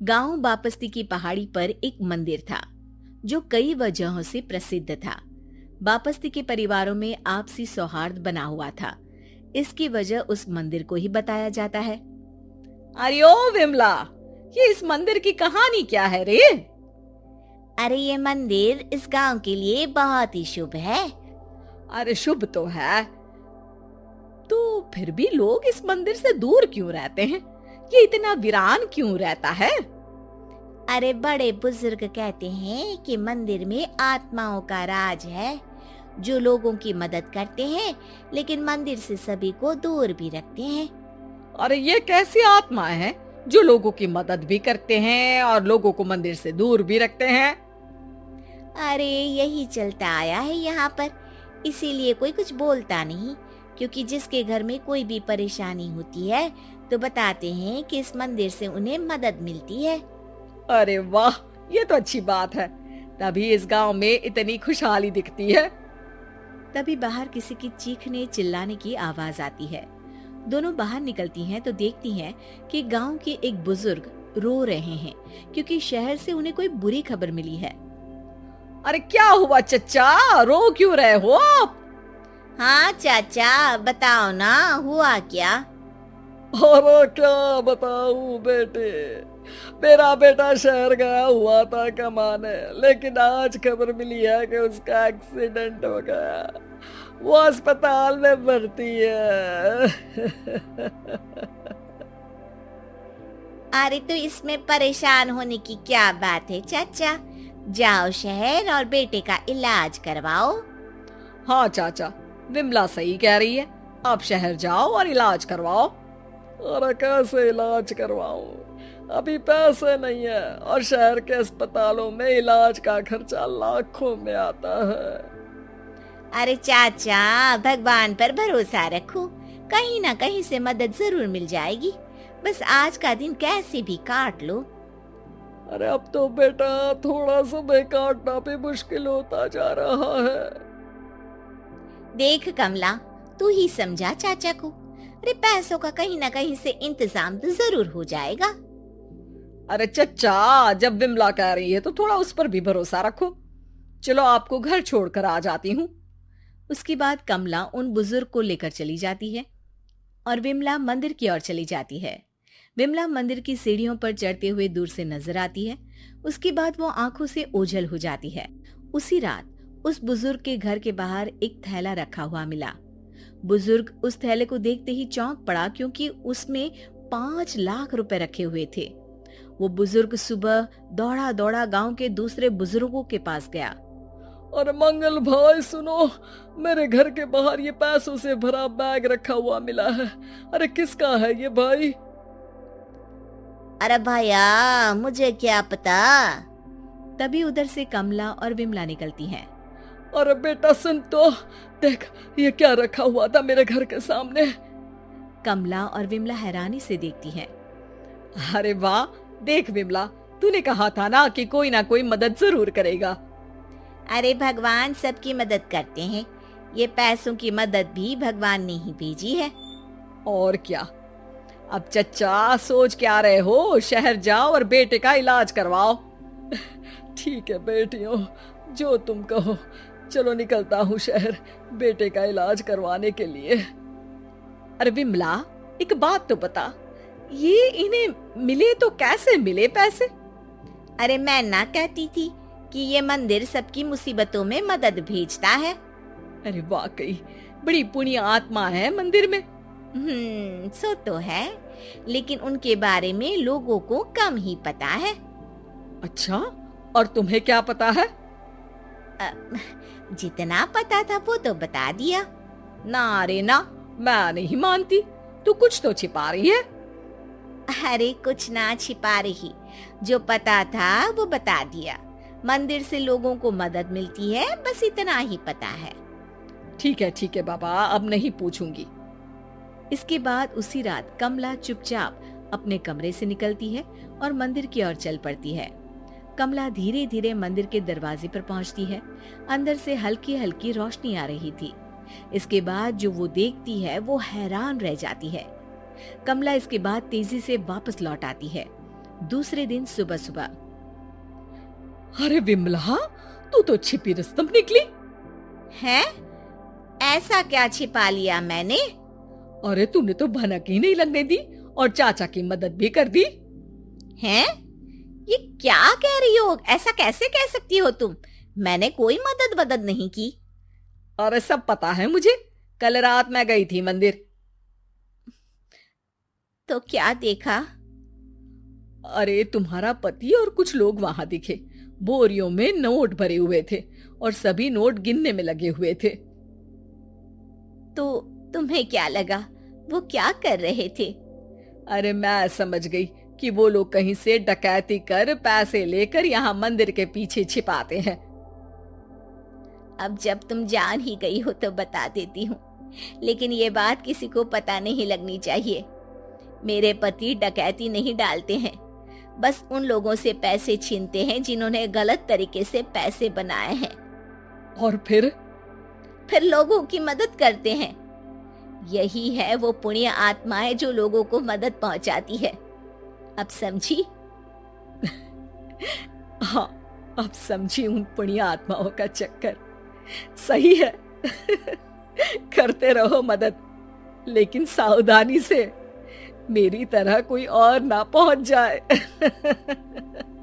गांव बापस्ती की पहाड़ी पर एक मंदिर था जो कई वजहों से प्रसिद्ध था। बापस्ती के परिवारों में आपसी सौहार्द बना हुआ था। इसकी वजह उस मंदिर को ही बताया जाता है। अरे ओ विमला, ये इस मंदिर की कहानी क्या है रे? अरे ये मंदिर इस गांव के लिए बहुत ही शुभ है। अरे शुभ तो है, तो फिर भी लोग इस मंदिर से दूर क्यों रहते हैं? ये इतना वीरान क्यों रहता है? अरे बड़े बुजुर्ग कहते हैं कि मंदिर में आत्माओं का राज है जो लोगों की मदद करते हैं, लेकिन मंदिर से सभी को दूर भी रखते हैं। अरे ये कैसी आत्मा है जो लोगों की मदद भी करते हैं और लोगों को मंदिर से दूर भी रखते हैं? अरे यही चलता आया है यहाँ पर, इसीलिए कोई कुछ बोलता नहीं, क्योंकि जिसके घर में कोई भी परेशानी होती है तो बताते हैं कि इस मंदिर से उन्हें मदद मिलती है। अरे वाह, ये तो अच्छी बात है। तभी इस गांव में इतनी खुशहाली दिखती है। तभी बाहर किसी की चीखने चिल्लाने की आवाज आती है। दोनों बाहर निकलती हैं तो देखती हैं कि गांव के एक बुजुर्ग रो रहे हैं, क्योंकि शहर से उन्हें कोई बुरी खबर मिली है। अरे क्या हुआ चच्चा, रो क्यों रहे हो आप? हाँ चाचा, बताओ ना, हुआ क्या? अरे क्या बताऊं बेटे, मेरा बेटा शहर गया हुआ था कमाने, लेकिन आज खबर मिली है कि उसका एक्सीडेंट हो गया। वो अस्पताल में भर्ती है। अरे तो इसमें परेशान होने की क्या बात है चाचा, जाओ शहर और बेटे का इलाज करवाओ। हाँ चाचा, विमला सही कह रही है, आप शहर जाओ और इलाज करवाओ। अरे कैसे इलाज करवाऊं, अभी पैसे नहीं है और शहर के अस्पतालों में इलाज का खर्चा लाखों में आता है। अरे चाचा, भगवान पर भरोसा रखो, कहीं ना कहीं से मदद जरूर मिल जाएगी, बस आज का दिन कैसे भी काट लो। अरे अब तो बेटा थोड़ा समय काटना भी मुश्किल होता जा रहा है। देख कमला, तू ही समझा चाचा को, अरे पैसों का कहीं ना कहीं से इंतजाम तो जरूर हो जाएगा। अरे चच्चा, जब विमला कह रही है तो थोड़ा उस पर भी भरोसा रखो। चलो आपको घर छोड़कर आ जाती हूँ। उसके बाद कमला उन बुजुर्ग को लेकर चली जाती है और विमला मंदिर की ओर चली जाती है। विमला मंदिर की सीढ़ियों पर चढ़ते हुए दूर से नजर आती है। उसके बाद वो आंखों से ओझल हो जाती है। उसी रात उस बुजुर्ग के घर के बाहर एक थैला रखा हुआ मिला। बुजुर्ग उस थैले को देखते ही चौंक पड़ा, क्योंकि उसमें 5 लाख रुपए रखे हुए थे। वो बुजुर्ग सुबह दौड़ा दौड़ा गांव के दूसरे बुजुर्गों के पास गया। अरे मंगल भाई सुनो, मेरे घर के बाहर ये पैसों से भरा बैग रखा हुआ मिला है। अरे किसका है ये भाई? अरे भैया, मुझे क्या पता। तभी उधर से कमला और विमला निकलती हैं। अरे बेटा सुन तो, देख ये क्या रखा हुआ था मेरे घर के सामने। कमला और विमला हैरानी से देखती हैं। अरे वाह, देख विमला, तूने कहा था ना कि कोई ना कोई मदद जरूर करेगा। अरे भगवान सबकी मदद करते हैं, ये पैसों की मदद भी भगवान ने ही भेजी है। और क्या, अब चच्चा सोच क्या रहे हो, शहर जाओ और बेटे का इलाज करवाओ। ठीक है बेटियों, जो तुम कहो। चलो निकलता हूँ शहर बेटे का इलाज करवाने के लिए। अरे विमला, एक बात तो बता, ये इन्हें मिले तो कैसे मिले पैसे? अरे मैं ना कहती थी कि ये मंदिर सबकी मुसीबतों में मदद भेजता है। अरे वाकई बड़ी पुण्य आत्मा है मंदिर में। सो तो है, लेकिन उनके बारे में लोगों को कम ही पता है। अच्छा, और तुम्हें क्या पता है? जितना पता था वो तो बता दिया। ना रे ना, मैं नहीं मानती, तू कुछ तो छिपा रही है। अरे कुछ ना छिपा रही, जो पता था वो बता दिया। मंदिर से लोगों को मदद मिलती है, बस इतना ही पता है। ठीक है बाबा, अब नहीं पूछूंगी। इसके बाद उसी रात कमला चुपचाप अपने कमरे से निकलती है और मंदिर की ओर चल पड़ती है। कमला धीरे धीरे मंदिर के दरवाजे पर पहुंचती है। अंदर से हल्की हल्की रोशनी आ रही थी। इसके बाद जो वो देखती है वो हैरान रह जाती है। कमला इसके बाद तेजी से वापस लौट आती है। दूसरे दिन सुबह सुबह। अरे विमला, तू तो छिपी रुस्तम निकली। हैं? ऐसा क्या छिपा लिया मैंने? अरे तूने तो भनक ही नहीं लगने दी और चाचा की मदद भी कर दी। हैं? ये क्या कह रही हो? ऐसा कैसे कह सकती हो तुम? मैंने कोई मदद नहीं की। अरे सब पता है मुझे, कल रात मैं गई थी मंदिर। तो क्या देखा? अरे तुम्हारा पति और कुछ लोग वहां दिखे, बोरियों में नोट भरे हुए थे और सभी नोट गिनने में लगे हुए थे। तो तुम्हें क्या लगा? वो क्या कर रहे थे? अरे मैं समझ गई कि वो लोग कहीं से डकैती कर पैसे लेकर यहाँ मंदिर के पीछे छिपाते हैं। अब जब तुम जान ही गई हो तो बता देती हूँ, लेकिन ये बात किसी को पता नहीं लगनी चाहिए। मेरे पति डकैती नहीं डालते हैं, बस उन लोगों से पैसे छीनते हैं जिन्होंने गलत तरीके से पैसे बनाए हैं। और फिर लोगों की मदद करते हैं। यही है वो पुण्य आत्माएं जो लोगों को मदद पहुंचाती है। अब समझी? हाँ, अब समझी उन पुण्य आत्माओं का चक्कर। सही है। करते रहो मदद, लेकिन सावधानी से, मेरी तरह कोई और ना पहुंच जाए।